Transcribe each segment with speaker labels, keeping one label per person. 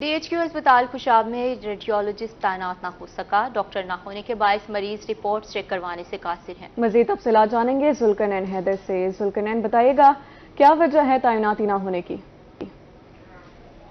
Speaker 1: DHQ अस्पताल खुशाब में radiologist तैनात न हो सका। डॉक्टर न होने के बायस मरीज रिपोर्ट चेक करवाने से कासिर हैं।
Speaker 2: मजीद तफसीलात जानेंगे जुल्कनैन हैदर से। जुल्कनैन, बताइएगा क्या वजह है तैनाती न होने की?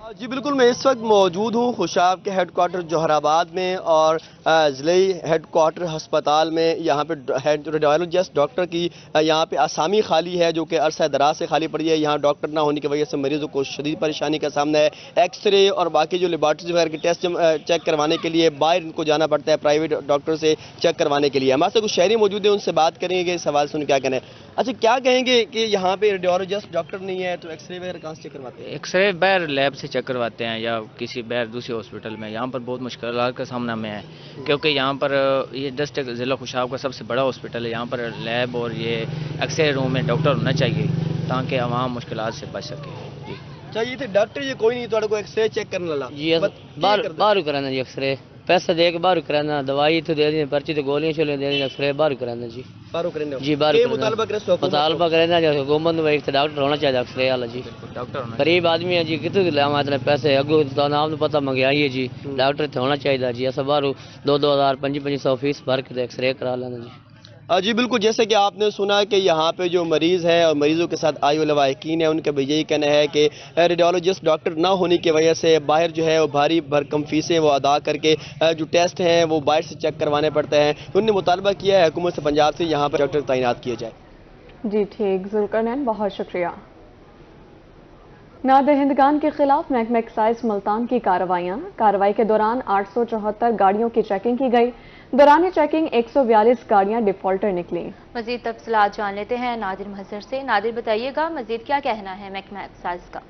Speaker 3: जी बिल्कुल, मैं इस वक्त मौजूद हूँ खुशाब के हेडक्वार्टर जोहराबाद में और ज़िले हेडक्वार्टर हस्पताल में। यहाँ पे रेडियोलॉजिस्ट डॉक्टर की यहाँ पे आसामी खाली है, जो कि अरसा दराज से खाली पड़ी है। यहाँ डॉक्टर ना होने की वजह से मरीजों को शदीद परेशानी का सामना है। एक्सरे और बाकी जो लेबॉर्ट्री वगैरह के टेस्ट चेक करवाने के लिए बाहर इनको जाना पड़ता है प्राइवेट डॉक्टर से चेक करवाने के लिए। हमारे साथ कुछ शहरी मौजूद है, उनसे बात करेंगे इस सवाल से, क्या कहना है। अच्छा, क्या कहेंगे कि यहाँ पे रेडियोलॉजिस्ट डॉक्टर नहीं है तो एक्सरे वगैरह कहाँ से चेक करवाते हैं?
Speaker 4: एक्सरे बाहर लैब से चेक करवाते हैं या किसी बाहर दूसरे हॉस्पिटल में। यहाँ पर बहुत मुश्किलात का सामना में है, क्योंकि यहाँ पर ये डिस्ट्रिक्ट ज़िला खुशाब का सबसे बड़ा हॉस्पिटल है। यहाँ पर लैब और ये एक्सरे रूम में डॉक्टर होना चाहिए ताकि आवाम मुश्किलात से बच सके।
Speaker 3: चाहिए थे डॉक्टर ये कोई नहीं तो एक्सरे चेक करने लगा
Speaker 5: जी, बाहर कराना जी एक्सरे, पैसा दे के बाहर कराना, दवाई तो दे दी, पर्ची तो गोलियां चले दे दी, एक्सरे बाहर कराना जी। जी बाहर मुतालबा कराना जी, हुकूमत में एक डॉक्टर होना चाहिए एक्सरे वाला जी।
Speaker 4: डॉक्टर
Speaker 5: गरीब आदमी है जी, कितने लावा इतने पैसे अगू तो नाम तो पता मंगाई है जी। डॉक्टर तो होना चाहिए जी। ऐसा बाहर 2,000 5,500 फीस भर के एक्सरे करा लेना जी।
Speaker 3: जी बिल्कुल, जैसे कि आपने सुना कि यहाँ पे जो मरीज़ हैं और मरीज़ों के साथ आए हुए लवाहिकीन है, उनका भी यही कहना है कि रेडियोलॉजिस्ट डॉक्टर ना होने की वजह से बाहर जो है वो भारी भरकम फीसें वो अदा करके जो टेस्ट हैं वो बाहर से चेक करवाने पड़ते हैं। उन्होंने मुतालबा किया है हुकूमत से पंजाब से यहाँ पर डॉक्टर तैनात किए जाए।
Speaker 2: जी ठीक, जुल्करनैन बहुत शुक्रिया। नादहिंदगान के खिलाफ महकमा एक्साइज मुल्तान की कार्रवाई के दौरान 874 गाड़ियों की चेकिंग की गई। दौरान चेकिंग 142 गाड़ियां डिफॉल्टर निकली।
Speaker 1: मजीद तफसीलात जान लेते हैं नादिर महजर से। नादिर, बताइएगा मजीद क्या कहना है महकमा एक्साइज का?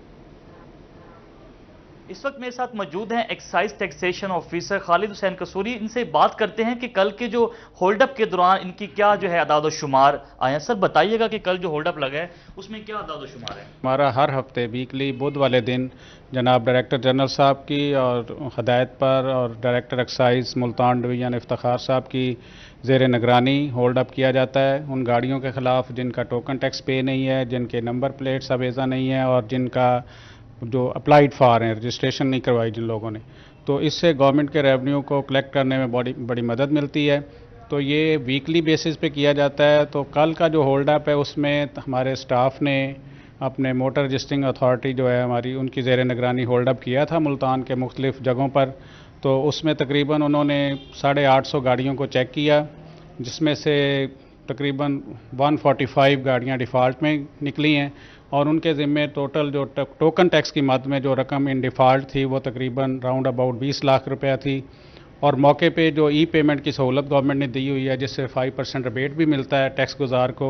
Speaker 6: इस वक्त मेरे साथ मौजूद हैं excise taxation officer Khalid Hussain Kasuri. इनसे बात करते हैं कि कल के जो होल्ड अप के दौरान इनकी क्या जो है अदाद शुमार आए हैं। सर बताइएगा कि कल जो होल्ड अप लगा है उसमें क्या अदाद शुमार है?
Speaker 7: हमारा हर हफ्ते वीकली बुध वाले दिन जनाब डायरेक्टर जनरल साहब की और हदायत पर और director excise Multan division Iftikhar साहब की ज़ेर निगरानी होल्ड अप किया जाता है। उन गाड़ियों के ख़िलाफ़ जिनका टोकन टैक्स पे नहीं है, जिनके नंबर प्लेट्स अवेज़ा नहीं है और जिनका जो अप्लाइड फॉर हैं, रजिस्ट्रेशन नहीं करवाई जिन लोगों ने, तो इससे गवर्नमेंट के रेवेन्यू को कलेक्ट करने में बड़ी मदद मिलती है। तो ये वीकली बेसिस पे किया जाता है। तो कल का जो होल्ड अप है उसमें हमारे स्टाफ ने अपने मोटर रजिस्टरिंग अथॉरिटी जो है हमारी, उनकी ज़ेर निगरानी होल्ड अप किया था मुल्तान के मुख्तलिफ़ जगहों पर। तो उसमें तकरीबन उन्होंने 850 गाड़ियों को चेक किया, जिसमें से तकरीबन 145 गाड़ियाँ डिफ़ॉल्ट में निकली हैं और उनके ज़िम्मे टोटल जो टोकन टैक्स की मद में जो रकम इन डिफ़ॉल्ट थी वो तकरीबन राउंड अबाउट 20 लाख रुपया थी। और मौके पे जो ई पेमेंट की सहूलत गवर्नमेंट ने दी हुई है, जिससे 5% रिबेट भी मिलता है टैक्स गुजार को,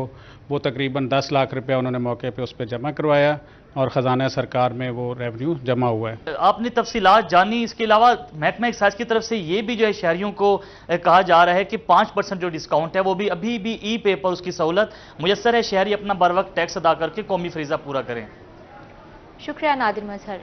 Speaker 7: वो तकरीबन 10 लाख रुपया उन्होंने मौके पे उस पर जमा करवाया और ख़जाना सरकार में वो रेवेन्यू जमा हुआ है।
Speaker 6: आपने तफसीलात जानी। इसके अलावा महकमा एक्साइज की तरफ से ये भी जो है शहरियों को कहा जा रहा है कि 5% जो डिस्काउंट है वो भी अभी भी ई पे पर उसकी सहूलत मुयस्सर है। शहरी अपना बर वक्त टैक्स अदा करके कौमी फरीजा पूरा करें।
Speaker 1: शुक्रिया नादिर महजर।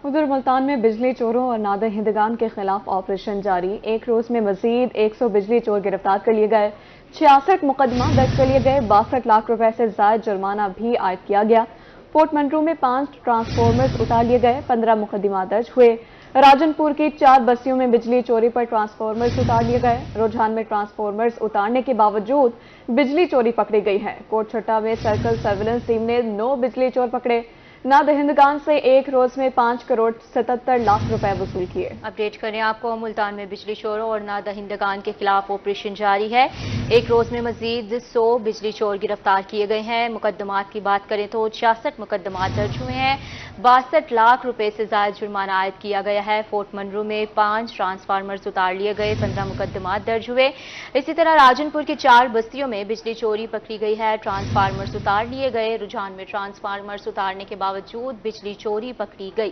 Speaker 2: उधर मुल्तान में बिजली चोरों और नादहिंदगान के खिलाफ ऑपरेशन जारी। एक रोज में मजीद 100 बिजली चोर गिरफ्तार कर लिए गए। 66 मुकदमा दर्ज कर लिए गए। 62 लाख रुपए से ज्यादा जुर्माना भी आयद किया गया। पोर्ट मंटरू में 5 ट्रांसफार्मर्स उतार लिए गए। 15 मुकदमा दर्ज हुए। राजनपुर की 4 बस्तियों में बिजली चोरी पर ट्रांसफार्मर्स उतार लिए गए। रुझान में ट्रांसफार्मर्स उतारने के बावजूद बिजली चोरी पकड़ी गई है। कोटछट्टा में सर्कल सर्विलेंस टीम ने 9 बिजली चोर पकड़े। नादहिंदगान से एक रोज में 5 करोड़ 77 लाख रुपए वसूल किए।
Speaker 1: अपडेट करें आपको, मुल्तान में बिजली चोरों और नादहिंदगान के खिलाफ ऑपरेशन जारी है। एक रोज में मजीद 100 बिजली चोर गिरफ्तार किए गए हैं। मुकदमात की बात करें तो 66 मुकदमात दर्ज हुए हैं। 62 लाख रुपए से ज्यादा जुर्माना आयद किया गया है। फोर्ट मंडरू में 5 ट्रांसफार्मर्स उतार लिए गए। 15 मुकदमात दर्ज हुए। इसी तरह राजनपुर की 4 बस्तियों में बिजली चोरी पकड़ी गई है। ट्रांसफार्मर्स उतार लिए गए। रुझान में ट्रांसफार्मर्स उतारने के बावजूद बिजली चोरी पकड़ी गई।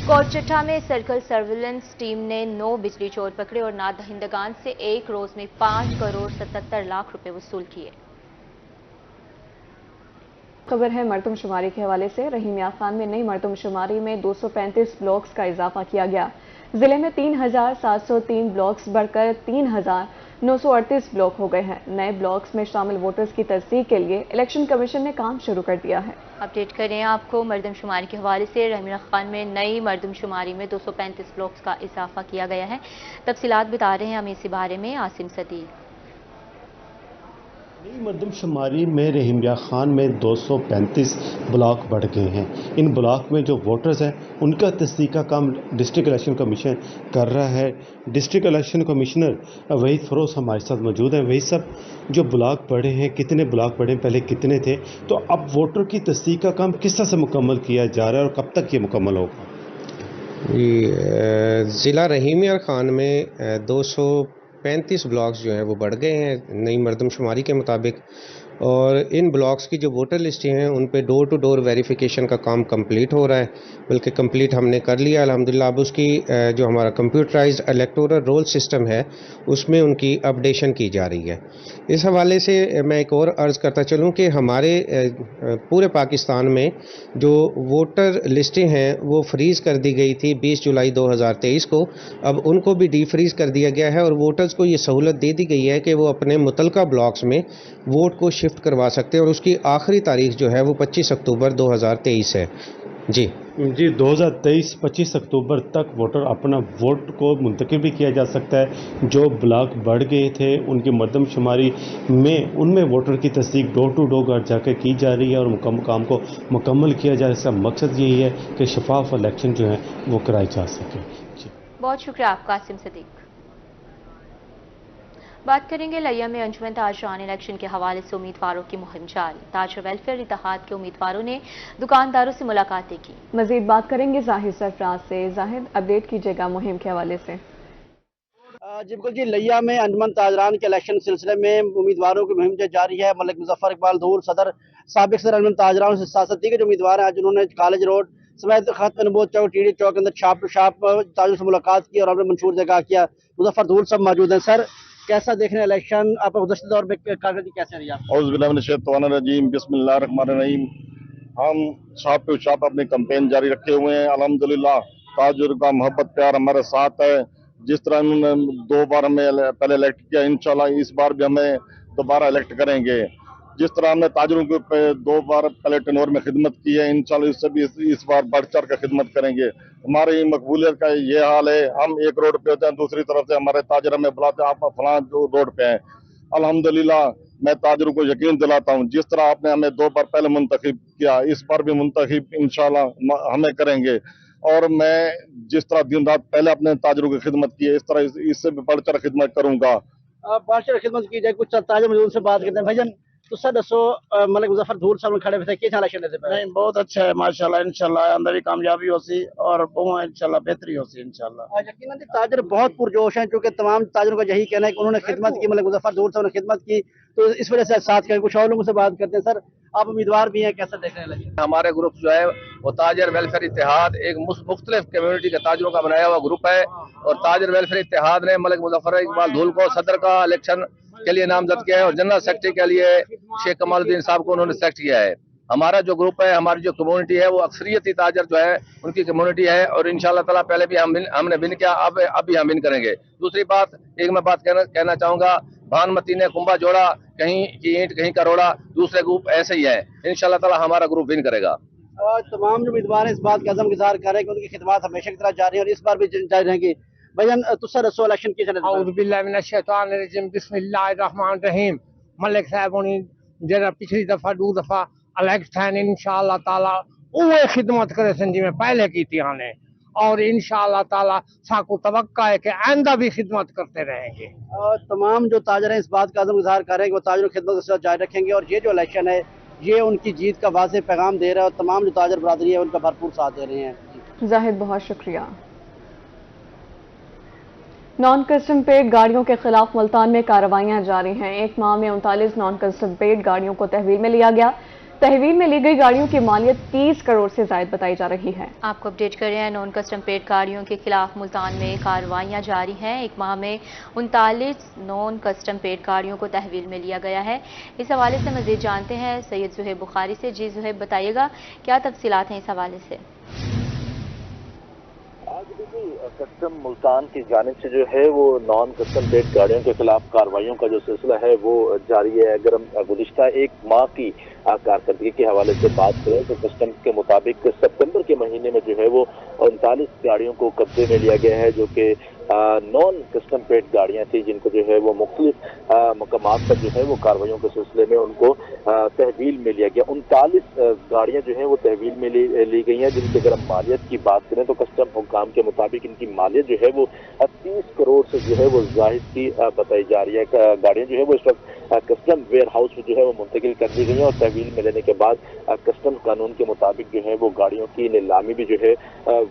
Speaker 1: कोटचट्टा में सर्कल सर्विलेंस टीम ने 9 बिजली चोर पकड़े और नादहिंदगान से एक रोज में 5 करोड़ 77 लाख रुपए वसूल किए।
Speaker 2: खबर है मरदमशुमारी के हवाले से। रहीमिया खान में नई मरदमशुमारी में 235 ब्लॉक्स का इजाफा किया गया। जिले में 3,703 ब्लॉक्स बढ़कर 938 ब्लॉक हो गए हैं। नए ब्लॉक्स में शामिल वोटर्स की तस्दीक के लिए इलेक्शन कमीशन ने काम शुरू कर दिया है।
Speaker 1: अपडेट करें आपको मरदमशुमारी के हवाले से। रहीम खान में नई मरदमशुमारी में 235 ब्लॉक्स का इजाफा किया गया है। तफसीलात बता रहे हैं हमें इसी बारे में आसिम सदीक।
Speaker 8: नई मरदमशुमारी में रहीम खान में 235 ब्लॉक बढ़ गए हैं। इन ब्लॉक में जो वोटर्स हैं उनका तस्दीक का काम डिस्ट्रिक्ट इलेक्शन कमीशन कर रहा है। District election commissioner Waheed furrows हमारे साथ मौजूद हैं। वही सब जो ब्लॉक बढ़े हैं, कितने ब्लॉक बढ़े, पहले कितने थे, तो अब वोटर की तस्दीक का काम किस तरह से मुकम्मल किया जा रहा है और कब तक ये मुकम्मल होगा?
Speaker 9: ज़िला रहीम खान में 235 ब्लॉक्स जो हैं वो बढ़ गए हैं नई मरदमशुमारी के मुताबिक, और इन ब्लॉक्स की जो वोटर लिस्टें हैं उन पे डोर टू डोर वेरिफिकेशन का काम कंप्लीट हो रहा है, बल्कि कंप्लीट हमने कर लिया अल्हम्दुलिल्लाह। अब उसकी जो हमारा कंप्यूटराइज्ड इलेक्टोरल रोल सिस्टम है उसमें उनकी अपडेशन की जा रही है। इस हवाले से मैं एक और अर्ज़ करता चलूँ कि हमारे पूरे पाकिस्तान में जो वोटर लिस्टें हैं वो फ्रीज़ कर दी गई थी 20 जुलाई 2023 को। अब उनको भी डी फ्रीज़ कर दिया गया है और वोटर्स को ये सहूलत दे दी गई है कि वो अपने मुतलका ब्लॉक्स में वोट को शिफ्ट करवा सकते हैं, और उसकी आखिरी तारीख जो है वो 25 अक्टूबर 2023 है। जी
Speaker 8: 2023-25 अक्टूबर तक वोटर अपना वोट को मुंतकिल भी किया जा सकता है। जो ब्लॉक बढ़ गए थे उनकी मरदमशुमारी में उनमें वोटर की तस्दीक डोर टू डोर घर जाकर की जा रही है और काम को मुकम्मल किया जा रहा है। इसका मकसद यही है कि शफाफ इलेक्शन जो है वो कराए जा सके। जी
Speaker 1: बहुत शुक्रिया आपका आसिम सदीक। बात करेंगे लिया में अंजुमन ताजरान इलेक्शन के हवाले से उम्मीदवारों की मुहिम जारी। ताजर वेलफेयर इत्तेहाद के उम्मीदवारों ने दुकानदारों से मुलाकातें की।
Speaker 2: मजीद बात करेंगे जाहिद सरफराज से। जाहिद, अपडेट कीजिएगा मुहिम के हवाले से।
Speaker 10: जी बिल्कुल जी, लिया में अंजुमन ताजरान के इलेक्शन सिलसिले में उम्मीदवारों की मुहिम जारी है। मलिक मुजफ्फर इकबाल धूल सदर, साबिक सदर अंजुमन ताजरान से साथ के जो उम्मीदवार हैं आज उन्होंने कॉलेज रोड समेत खत्म नबूत चौक, टीडी चौक के अंदर शाप टू शाप ताजरों से मुलाकात की और हमने मंशूर जगह किया। मुजफ्फर धूल सब मौजूद हैं। सर, कैसा देख रहे हैं इलेक्शन? आप गुज़श्ता दौर में कारकर्दगी कैसे रही?
Speaker 11: औज़ुबिल्लाहिमिनश्शैतानिर्रजीम, बिस्मिल्लाहिर्रहमानिर्रहीम। हम शाप पे शाप अपनी कैंपेन जारी रखे हुए हैं। अल्हम्दुलिल्लाह ताजुर का मोहब्बत प्यार हमारे साथ है। जिस तरह उन्होंने 2 बार हमें पहले इलेक्ट किया, इंशाल्लाह इस बार भी हमें दोबारा इलेक्ट करेंगे। जिस तरह हमने ताजरों के 2 बार पहले टेनोर में खिदमत की है, इंशाल्लाह इससे भी इस बार बढ़ चढ़ कर खिदमत करेंगे। हमारी मकबूलियत का ये हाल है, हम एक रोड पे होते हैं, दूसरी तरफ से हमारे ताजर हमें बुलाते हैं, आप फलां जो रोड पे हैं। अल्हम्दुलिल्लाह मैं ताजरों को यकीन दिलाता हूँ, जिस तरह आपने हमें 2 बार पहले मुंतखब किया, इस बार भी मुंतखब इंशाल्लाह हमें करेंगे। और मैं जिस तरह दिन रात पहले अपने ताजरों की खिदमत की है, इस तरह इससे भी बढ़ चढ़ खिदमत करूंगा।
Speaker 10: बढ़ चढ़ खिदमत की जाए। कुछ ताजर मौजूद से बात करते हैं। भाईजान, तो सर दसो, मलिक मुजफ्फर धूल साहब खड़े हुए थे, क्या इलेक्शन देते पे?
Speaker 12: नहीं, बहुत अच्छा है माशाल्लाह। इंशाल्लाह अंदर भी कामयाबी होसी और बहुत इंशाल्लाह बेहतरी होसी इंशाल्लाह।
Speaker 10: यकीनन ताजर बहुत पुरजोश हैं, क्योंकि तमाम ताजरों का यही कहना है कि उन्होंने खिदमत की, मलिक मुजफ्फर धूल साहब ने खिदमत की, तो इस वजह से साथ करें। कुछ और लोगों से बात करते हैं। सर, आप उम्मीदवार भी हैं, कैसा देख रहे हैं?
Speaker 13: हमारे ग्रुप जो है वो ताजर वेलफेयर इत्तेहाद एक मुख्तलिफ कम्युनिटी के ताजरों का बनाया हुआ ग्रुप है, और ताजर वेलफेयर इत्तेहाद ने मलिक मुजफ्फर इकबाल धूल को सदर का इलेक्शन के लिए नामजद किया है और जनरल सेक्रेटरी के लिए शेख कमालुद्दीन साहब को उन्होंने सेलेक्ट किया है। हमारा जो ग्रुप है, हमारी जो कम्युनिटी है, वो अक्सरियती ताजर जो है उनकी कम्युनिटी है, और इंशाल्लाह ताला पहले भी हमने विन किया, अब भी हम विन करेंगे। दूसरी बात, एक मैं बात कहना चाहूंगा, भानमती ने कुंभा जोड़ा, कहीं की ईंट कहीं का रोड़ा, दूसरे ग्रुप ऐसे ही है। इंशाल्लाह ताला हमारा ग्रुप विन करेगा।
Speaker 10: तमाम जो उम्मीदवार हैं इस बात का अज़म इज़हार कर रहे हैं कि उनकी खिदमत हमेशा की तरह जारी है और इस बार भी जारी रहेंगी। भैया, तुसा दसो इलेक्शन की
Speaker 12: औज़ुबिल्लाहिमिनश्शैतानिर्रजीम, बिस्मिल्लाहिर्रहमानिर्रहीम। मलिक साहब उन्हीं जरा पिछली दफा 2 दफा इलेक्ट थे, इंशाअल्लाह ताला वो खिदमत करे संजी में पहले की थी आने, और इंशाअल्लाह ताला साको तवक्का है कि आइंदा भी खिदमत करते रहेंगे।
Speaker 10: तमाम जो ताजर हैं इस बात का अज़म इज़हार कर रहे हैं कि वो ताजरों की खिदमत जारी रखेंगे, और ये जो इलेक्शन है ये उनकी जीत का वाज़ेह पैगाम दे रहा है, और तमाम जो ताजर बरादरी है उनका भरपूर साथ दे रहे हैं।
Speaker 2: जाहिद, बहुत शुक्रिया। नॉन कस्टम पेड गाड़ियों के खिलाफ मुल्तान में कार्रवाइयां जारी हैं। एक माह में 39 नॉन कस्टम पेड गाड़ियों को तहवील में लिया गया। तहवील में ली गई गाड़ियों की मालियत 30 करोड़ से ज्यादा बताई जा रही है।
Speaker 1: आपको अपडेट कर रहे हैं, नॉन कस्टम पेड गाड़ियों के खिलाफ मुल्तान में कार्रवाइयां जारी हैं। एक माह में 39 नॉन कस्टम पेड गाड़ियों को तहवील में लिया गया है। इस हवाले से मजीद जानते हैं सैयद ज़ुहैब बुखारी से। जी ज़ुहैब, बताइएगा क्या तफसीलात हैं इस हवाले से?
Speaker 14: कस्टम मुल्तान की जानिब से जो है वो नॉन कस्टम पेड गाड़ियों के खिलाफ कार्रवाइयों का जो सिलसिला है वो जारी है। अगर हम गुज़िश्ता एक माह की कारकर्दगी के हवाले से बात करें तो कस्टम के मुताबिक सितंबर के महीने में जो है वो 39 गाड़ियों को कब्जे में लिया गया है, जो कि नॉन कस्टम पेड गाड़ियां थी, जिनको जो है वो मुख्तलिफ मकामात पर जो है वो कार्रवाइयों के सिलसिले में उनको तहवील में लिया गया। 39 गाड़ियां जो है वो तहवील में ली गई हैं, जिनकी अगर हम मालियत की बात करें तो कस्टम हुक्काम के मुताबिक इनकी मालियत जो है वो 30 करोड़ से जो है वो जाहिद की बताई जा रही है। गाड़ियां जो है वो इस वक्त कस्टम वेयर हाउस में जो है वो मुंतकिल कर दी गई हैं और तहवील में लेने के बाद कस्टम कानून के मुताबिक जो है वो गाड़ियों की नीलामी भी जो है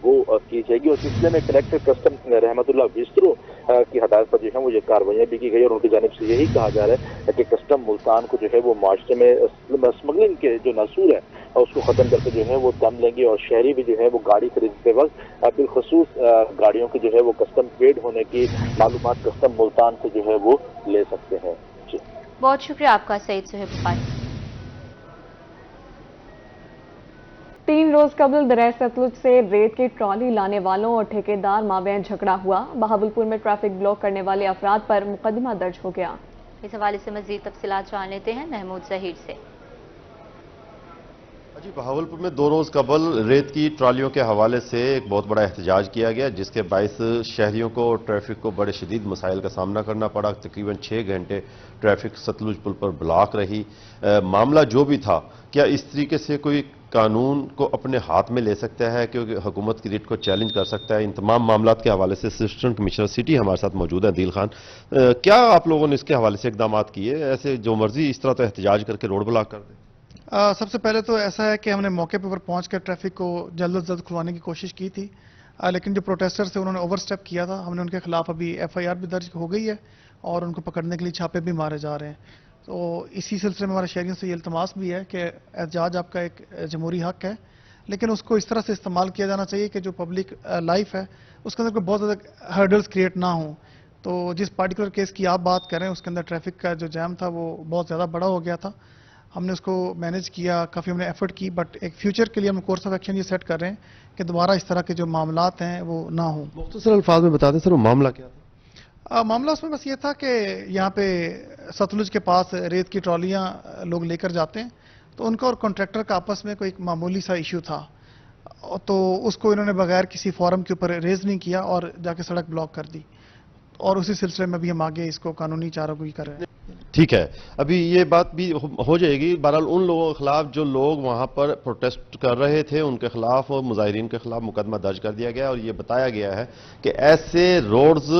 Speaker 14: वो की जाएगी। और सिलसिले में कलेक्टर कस्टम रहमतुल्लाह विस्त्रो की हदायत पर जो है वो ये कार्रवाइयाँ भी की गई और उनकी जानिब से यही कहा जा रहा है कि कस्टम मुल्तान को जो है वो माशरे में स्मगलिंग के जो नसूर है उसको ख़त्म करके जो है वो दम लेंगे और शहरी भी जो है वो गाड़ी खरीदते वक्त बिलखसूस गाड़ियों की जो है वो कस्टम पेड होने की मालूमात कस्टम मुल्तान से जो है वो ले सकते हैं। जी
Speaker 1: बहुत शुक्रिया आपका सईद सुहेब बुखारी।
Speaker 2: 3 रोज कबल दरिया सतलुज से रेत की ट्रॉली लाने वालों और ठेकेदार माबैन झगड़ा हुआ। बहावलपुर में ट्रैफिक ब्लॉक करने वाले अफराद पर मुकदमा दर्ज हो गया।
Speaker 1: इस हवाले से मजीद तफसीलात जान लेते हैं महमूद जहीर से।
Speaker 15: जी, बहावलपुर में 2 रोज कबल रेत की ट्रालियों के हवाले से एक बहुत बड़ा एहतजाज किया गया, जिसके बायस शहरियों को और ट्रैफिक को बड़े शदीद मसाइल का सामना करना पड़ा। तकरीबन 6 घंटे ट्रैफिक सतलुज पुल पर ब्लॉक रही। मामला जो भी था, क्या इस तरीके से कोई कानून को अपने हाथ में ले सकता है, क्योंकि हुकूमत की रीट को चैलेंज कर सकता है? इन तमाम मामलों के हवाले से असिस्टेंट कमिश्नर सिटी हमारे साथ मौजूद है दिल खान। क्या आप लोगों ने इसके हवाले से इकदाम किए? ऐसे जो मर्जी इस तरह तो एहतजाज करके रोड ब्लॉक कर दे।
Speaker 16: सबसे पहले तो ऐसा है कि हमने मौके पर पहुंचकर ट्रैफिक को जल्द से जल्द खुलवाने की कोशिश की थी, लेकिन जो प्रोटेस्टर्स थे उन्होंने ओवरस्टेप किया था। हमने उनके खिलाफ अभी FIR भी दर्ज हो गई है और उनको पकड़ने के लिए छापे भी मारे जा रहे हैं। तो इसी सिलसिले में हमारे शहरियों से ये इल्तमास भी है कि एहतजाज आपका एक जमहूरी हक है, लेकिन उसको इस तरह से इस्तेमाल किया जाना चाहिए कि जो पब्लिक लाइफ है उसके अंदर कोई बहुत ज़्यादा हर्डल्स क्रिएट ना हो। तो जिस पार्टिकुलर केस की आप बात करें उसके अंदर ट्रैफिक का जो जैम था वो बहुत ज़्यादा बड़ा हो गया था। हमने उसको मैनेज किया, काफ़ी हमने एफर्ट की, बट एक फ्यूचर के लिए हम कोर्स ऑफ एक्शन ये सेट कर रहे हैं कि दोबारा इस तरह के जो मामलात हैं वो ना हो।
Speaker 15: मुख्तसर अल्फाज में बता दें सर, वो मामला क्या था?
Speaker 16: मामला उसमें बस ये था कि यहाँ पे सतलुज के पास रेत की ट्रॉलियाँ लोग लेकर जाते हैं, तो उनका और कॉन्ट्रैक्टर का आपस में कोई एक मामूली सा इशू था, तो उसको इन्होंने बगैर किसी फोरम के ऊपर रेज नहीं किया और जाके सड़क ब्लॉक कर दी, और उसी सिलसिले में भी हम आगे इसको कानूनी चारागोई कर रहे हैं।
Speaker 15: ठीक है, अभी ये बात भी हो जाएगी। बहरहाल उन लोगों के खिलाफ जो लोग वहां पर प्रोटेस्ट कर रहे थे उनके खिलाफ और मुजाहिरीन के खिलाफ मुकदमा दर्ज कर दिया गया और ये बताया गया है कि ऐसे रोड्स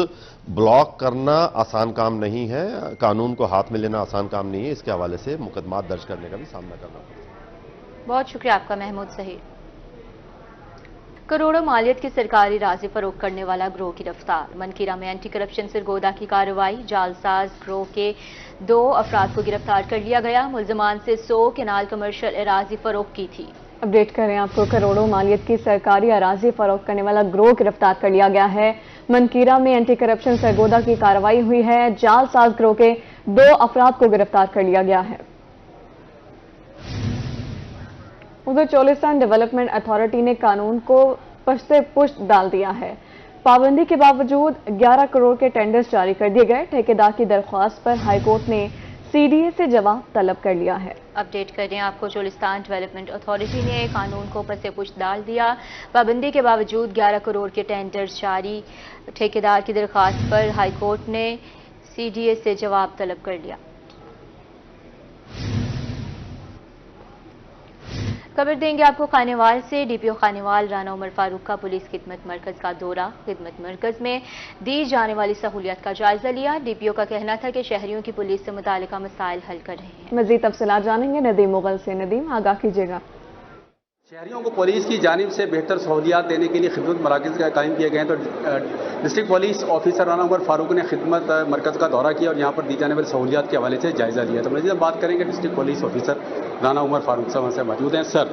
Speaker 15: ब्लॉक करना आसान काम नहीं है, कानून को हाथ में लेना आसान काम नहीं है। इसके हवाले से मुकदमा दर्ज करने का भी सामना करना पड़ेगा।
Speaker 1: बहुत शुक्रिया आपका महमूद जहीर। करोड़ों मालियत की सरकारी राजी फरोख्त करने वाला ग्रोह गिरफ्तार। मनकीरा में एंटी करप्शन सरगोदा की कार्रवाई। जालसाज ग्रोह के 2 अफराद को गिरफ्तार कर लिया गया। मुल्जमान से 100 केनाल कमर्शियल अराजी फरोख्त की थी।
Speaker 2: अपडेट करें आपको, करोड़ों मालियत की सरकारी अराजी फरोख्त करने वाला ग्रोह गिरफ्तार कर लिया गया है। मनकीरा में एंटी करप्शन सरगोदा की कार्रवाई हुई है। जालसाज ग्रोह के 2 अफराद को गिरफ्तार कर लिया गया है। उधर चोलिस्तान डेवलपमेंट अथॉरिटी ने कानून को पश्ते पुश्त डाल दिया है। पाबंदी के बावजूद 11 करोड़ के टेंडर्स जारी कर दिए गए। ठेकेदार की दरख्वास्त पर हाईकोर्ट ने CDA से जवाब तलब कर लिया है।
Speaker 1: अपडेट कर रहे हैं आपको, चोलिस्तान डेवलपमेंट अथॉरिटी ने कानून को पसे पुश्त डाल दिया। पाबंदी के बावजूद 11 करोड़ के टेंडर्स जारी। ठेकेदार की दरख्वास्त पर हाईकोर्ट ने CDA से जवाब तलब कर लिया। खबर देंगे आपको खानेवाल से। DPO खानेवाल राना उमर फारूक का पुलिस खिदमत मरकज का दौरा। खिदमत मरकज में दी जाने वाली सहूलियत का जायजा लिया। DPO का कहना था कि शहरियों की पुलिस से मुतालिका मसाइल हल कर रहे हैं।
Speaker 2: मजीद तफसीलात जानेंगे नदीम मुगल से। नदीम, आगाह कीजिएगा।
Speaker 17: शहरियों को पुलिस की जानिब से बेहतर सहूलियात देने के लिए खिदमत मराकज़ का कायम किए गए हैं। तो district police officer Rana Umar Farooq ने खिदमत मरकज़ का दौरा किया और यहाँ पर दी जाने वाली सहूलियात के हवाले से जायजा लिया। तो मज़ीद बात करेंगे district police officer Rana Umar Farooq साहब से मौजूद हैं। सर,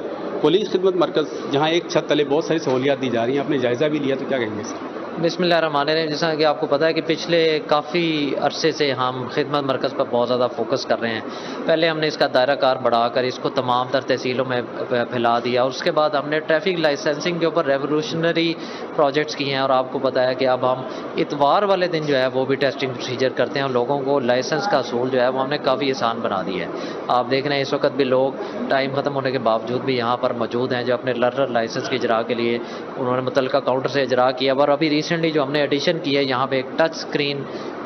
Speaker 17: पुलिस खिदमत मरकज़ जहाँ एक छत तले बहुत सारी सहूलियात दी जा रही हैं, आपने जायजा भी लिया, तो क्या कहेंगे सर?
Speaker 18: بسم اللہ الرحمن الرحیم. جیسا کہ آپ کو پتہ ہے کہ پچھلے کافی عرصے سے ہم خدمت مرکز پر بہت زیادہ فوکس کر رہے ہیں. پہلے ہم نے اس کا دائرہ کار بڑھا کر اس کو تمام تر تحصیلوں میں پھیلا دیا، اور اس کے بعد ہم نے ٹریفک لائسنسنگ کے اوپر ریولیوشنری پروجیکٹس کیے ہیں. اور آپ کو پتہ ہے کہ اب ہم اتوار والے دن جو ہے وہ بھی ٹیسٹنگ پروسیجر کرتے ہیں، اور لوگوں کو لائسنس کا اصول جو ہے وہ ہم نے کافی آسان بنا دیا ہے. آپ دیکھ رہے ہیں اس وقت بھی لوگ ٹائم ختم ہونے کے باوجود بھی یہاں پر موجود ہیں جو اپنے لرنر لائسنس کے اجرا کے لیے انہوں نے متعلقہ کاؤنٹر سے اجرا کیا. اور ابھی ریسنٹلی جو ہم نے ایڈیشن کی ہے، یہاں پہ ایک ٹچ اسکرین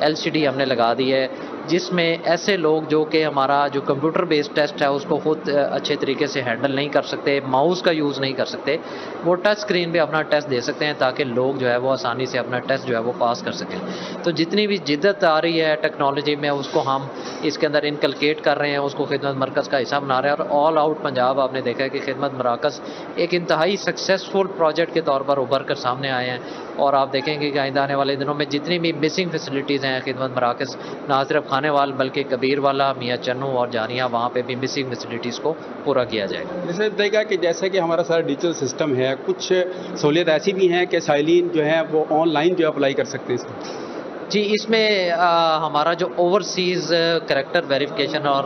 Speaker 18: LCD ہم نے لگا دی ہے، جس میں ایسے لوگ جو کہ ہمارا جو کمپیوٹر بیسڈ ٹیسٹ ہے اس کو خود اچھے طریقے سے ہینڈل نہیں کر سکتے، ماؤس کا یوز نہیں کر سکتے، وہ ٹچ اسکرین پہ اپنا ٹیسٹ دے سکتے ہیں تاکہ لوگ جو ہے وہ آسانی سے اپنا ٹیسٹ جو ہے وہ پاس کر سکیں. تو جتنی بھی جدت آ رہی ہے ٹیکنالوجی میں اس کو ہم اس کے اندر انکلکیٹ کر رہے ہیں، اس کو خدمت مرکز کا حصہ بنا رہے ہیں. اور آل آؤٹ پنجاب آپ نے دیکھا ہے کہ خدمت مراکز ایک انتہائی سکسیسفل پروجیکٹ کے طور پر ابھر کر سامنے آئے ہیں. اور آپ دیکھیں گے کہ آئندہ آنے والے دنوں میں جتنی بھی مسنگ فیسلٹیز ہیں خدمت مراکز، نہ صرف کھانے وال بلکہ کبیر والا، میاں چنو اور جانیہ، وہاں پہ بھی مسنگ فیسلٹیز کو پورا کیا جائے گا.
Speaker 17: جیسے دیکھا کہ جیسے کہ ہمارا سارا ڈیجیٹل سسٹم ہے، کچھ سہولیت ایسی بھی ہیں کہ سائلین جو ہیں وہ آن لائن جو اپلائی کر سکتے ہیں اس میں.
Speaker 18: جی، اس میں ہمارا جو اوورسیز کریکٹر ویریفیکیشن اور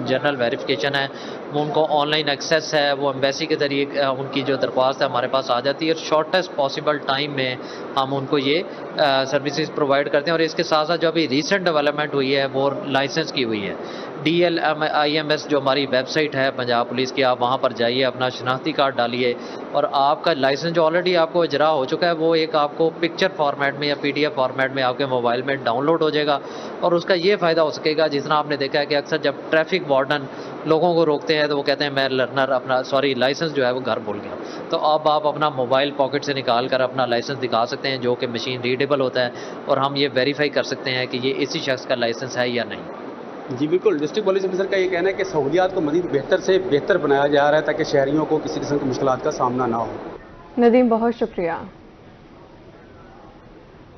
Speaker 18: جنرل ویریفیکیشن ہے وہ ان کو آن لائن ایکسیس ہے، وہ ایمبیسی کے ذریعے ان کی جو درخواست ہے ہمارے پاس آ جاتی ہے، اور شارٹیسٹ پاسبل ٹائم میں ہم ان کو یہ سروسز پرووائڈ کرتے ہیں. اور اس کے ساتھ ساتھ جو ابھی ریسنٹ ڈیولپمنٹ ہوئی ہے وہ لائسنس کی ہوئی ہے. DLIMS جو ہماری ویب سائٹ ہے پنجاب پولیس کی، آپ وہاں پر جائیے، اپنا شناختی کارڈ ڈالیے، اور آپ کا لائسنس جو آلریڈی آپ کو اجرا ہو چکا ہے وہ ایک آپ کو پکچر فارمیٹ میں یا PDF فارمیٹ میں آپ کے موبائل میں ڈاؤن لوڈ ہو جائے گا. اور اس کا یہ فائدہ ہو سکے گا، جس طرح آپ نے دیکھا ہے کہ اکثر جب ٹریفک وارڈن لوگوں کو روکتے ہیں تو وہ کہتے ہیں میں لرنر لائسنس جو ہے وہ گھر بھول گیا. تو اب آپ اپنا موبائل پاکٹ سے نکال کر اپنا لائسنس دکھا سکتے ہیں جو کہ مشین ریڈیبل ہوتا ہے، اور ہم یہ ویریفائی کر سکتے ہیں کہ یہ اسی شخص کا لائسنس ہے یا نہیں.
Speaker 17: جی بالکل. ڈسٹرکٹ پولیس آفیسر کا یہ کہنا ہے کہ سہولیات کو مزید بہتر سے بہتر بنایا جا رہا ہے تاکہ شہریوں کو کسی قسم کی مشکلات کا سامنا نہ ہو.
Speaker 2: ندیم بہت شکریہ.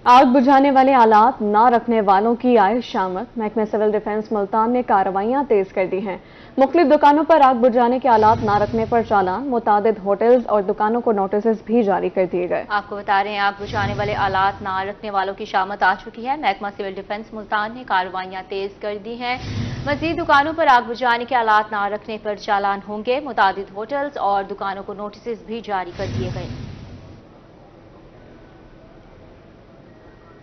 Speaker 2: آگ بجھانے والے آلات نہ رکھنے والوں کی آئے شامت. محکمہ سول ڈیفنس ملتان نے کارروائیاں تیز کر دی ہیں. مختلف دکانوں پر آگ بجھانے کے آلات نہ رکھنے پر چالان، متعدد ہوٹلز اور دکانوں کو نوٹسز بھی جاری کر دیے گئے.
Speaker 1: آپ کو بتا رہے ہیں آگ بجھانے والے آلات نہ رکھنے والوں کی شامت آ چکی ہے. محکمہ سول ڈیفنس ملتان نے کارروائیاں تیز کر دی ہیں. مزید دکانوں پر آگ بجھانے کے آلات نہ رکھنے پر چالان ہوں گے. متعدد ہوٹلز اور دکانوں کو نوٹسز بھی جاری کر دیے گئے.